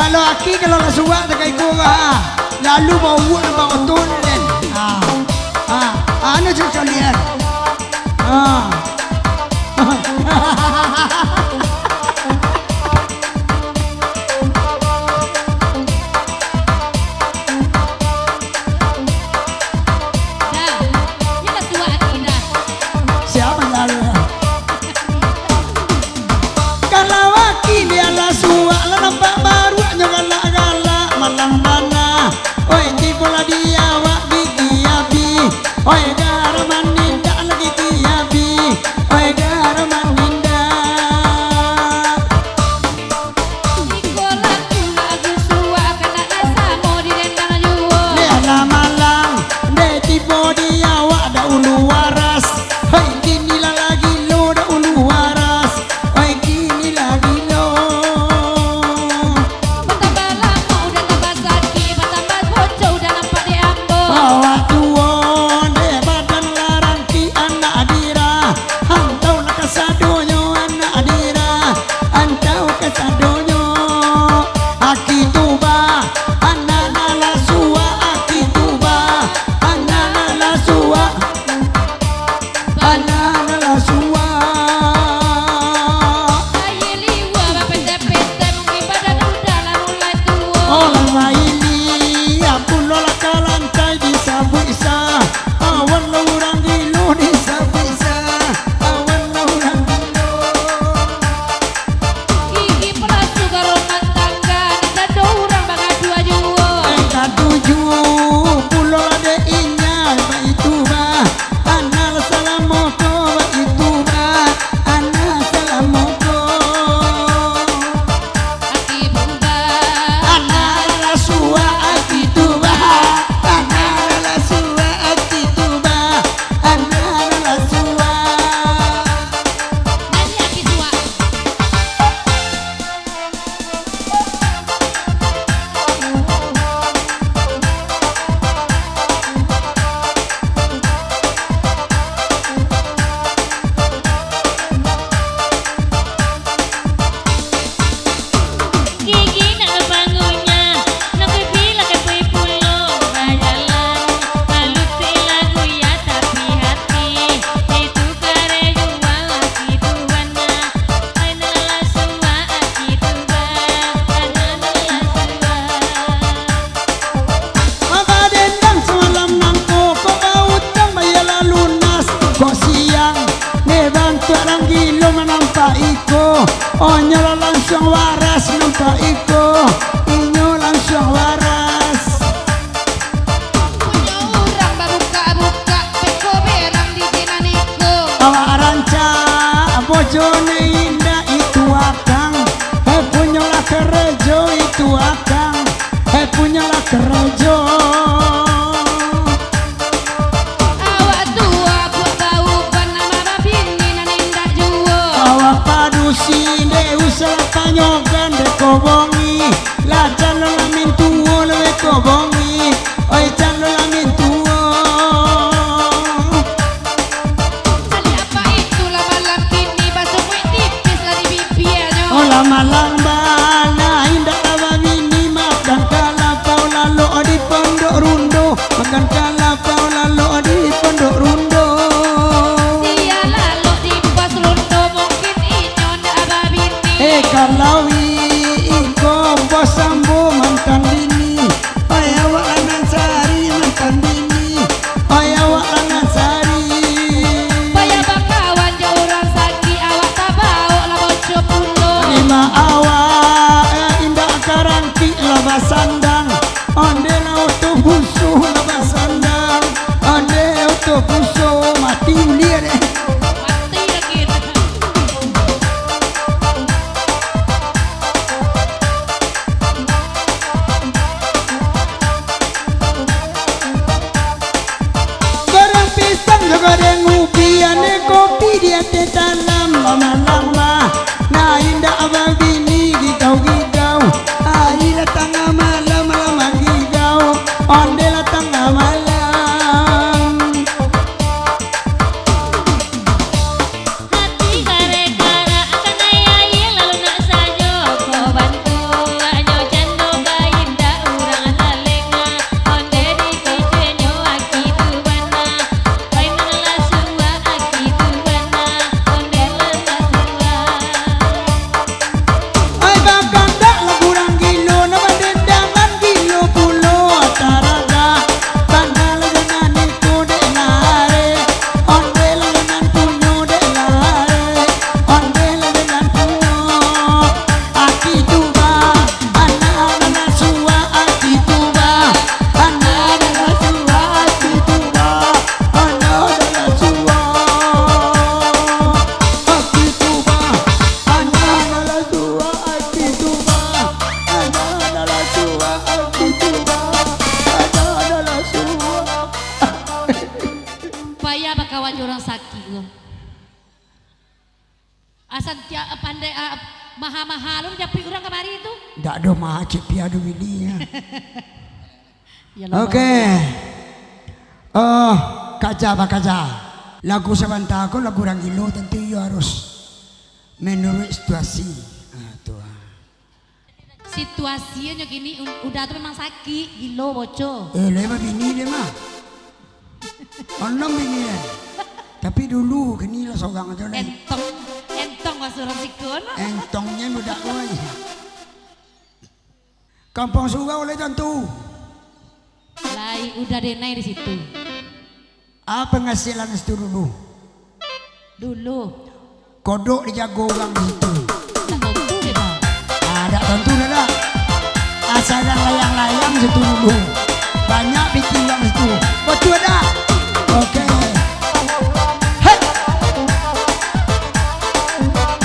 Kalau aki kalau lah suak tak kaya kurang. Lalu bawa bawa tulen. Anu cuci lihat. Siapa lalu? Kalau aki dia lah suak lah nampak baru galak-galak malang mana. Oi di bola dia wak gigi api. Oi garaman ninda lagi tiapi. Oi garaman ninda. Dia lah malang. Dia di bola dia wak da ulu waras. Hei kini lah lagi lo da ulu waras. Oi kini lagi lo. Bawa tuon de badan larang ki anak adira. Hantau nak kasadonyo anak adira. Hantau kasadonyo. Aki tuba anak nala suwa. Aki tuba anak nala suwa. Anak nala suwa. Orang maili aku lola kalantai di sabu isa. Awan lo urang gilo di sabu isa. Awan lo urang gilo. Katuju pulo ade inya ba itu ba. Anal salamoko ba itu ba. Anal salamoko. Anal la suwa aki tuba. Anal la suwa aki tuba. Anal la suwa. Maka dendam semalam nangko kok bautang bayalah lunas. Kok siang ne bantu orang gilo menampak iko. Onyo langsung waras nampak iko. Inyo langsung waras. Awak ranca bojone indah itu akang. Punyalah kerejo itu akang. Punyalah kerejo. Awak padusi de usah tanyogan de kobongi. La jalo lamin tuo lewe kobongi. Oi jalo lamin tuo. Ola malang bana indah lava mini makan kalapau lalu di pondok rundo. Makan kalapau lalu di pondok rundo. Kalau iko bos sambo mantan dini. Oi awak lanang sari mantan dini. Oi awak lanang sari. Lima awak indah karanti lava sandang. Onde auto busu lava sandang. Onde auto busu mati uliar deh. pandai mahal-mahal tapi orang kemari itu. Ndak ada mah cik piadu milinya. Ya, Oke. Oh, kaca apa kaca? Lagu sebentar aku lagu orang gilo tentu you harus menurut situasi. Tuh. Situasinya gini udah tuh memang sakit gilo boco. Lewat bini dia mah. Onong bini dia. Tapi dulu kini lah seorang aja lah. Entong wasuran sikun. Entongnya budak kau aja. Kampung Surau oleh tentu. Lai udah denai di situ. Apa penghasilan itu dulu? Dulu. Kodok dijago orang di situ. Tak tentu deh bang. Ada tentu dah. Asal yang layang-layang situ dulu. Banyak bikin yang situ. Betul ada. Oke. Hei.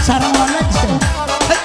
Sarang wallet situ. Hei.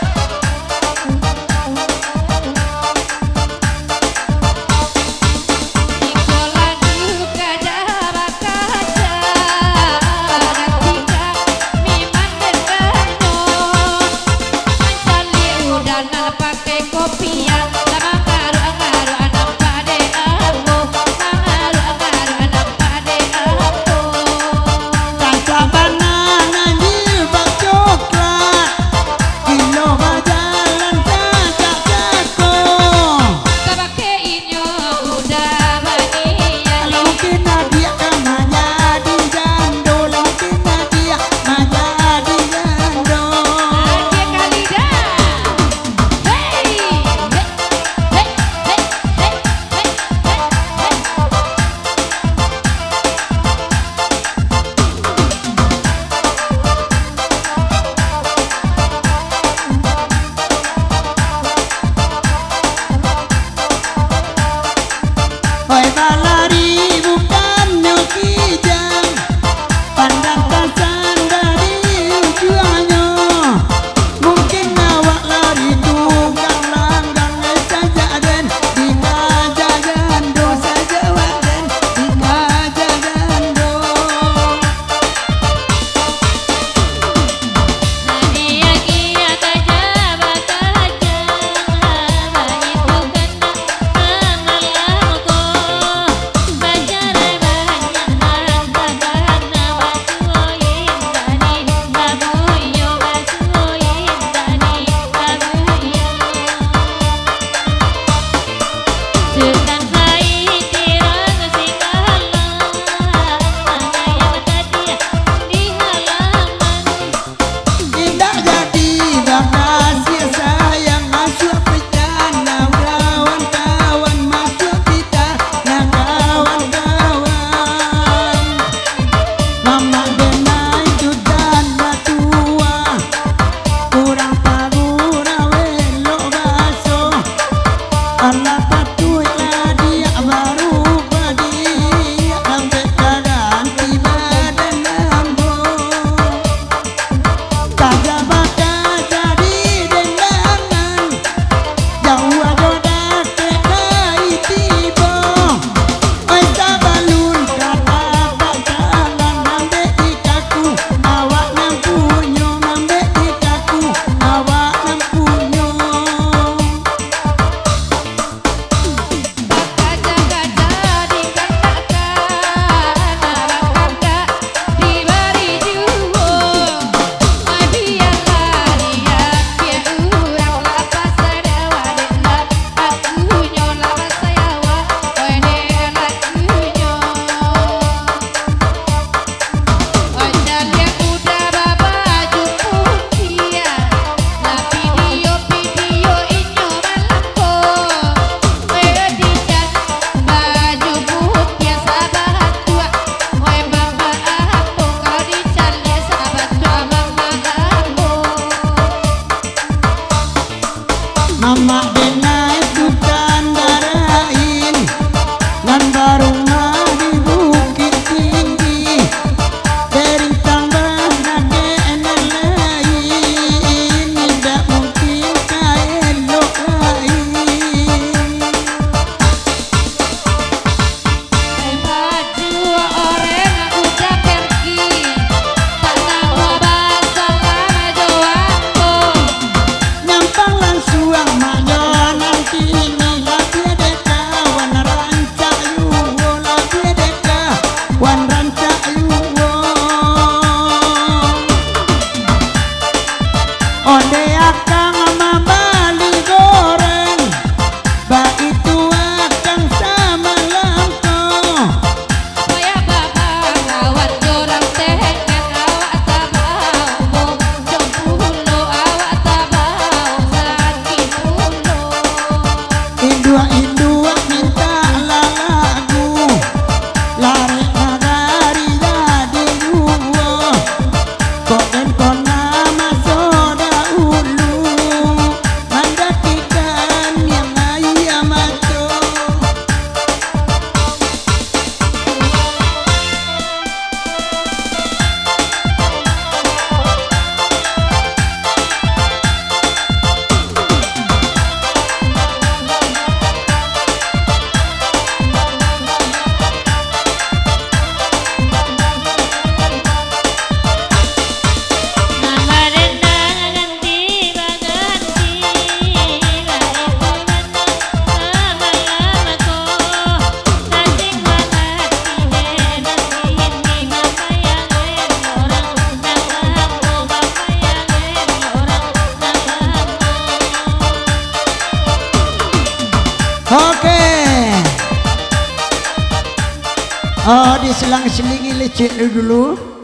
diselang-selingi lecek dulu.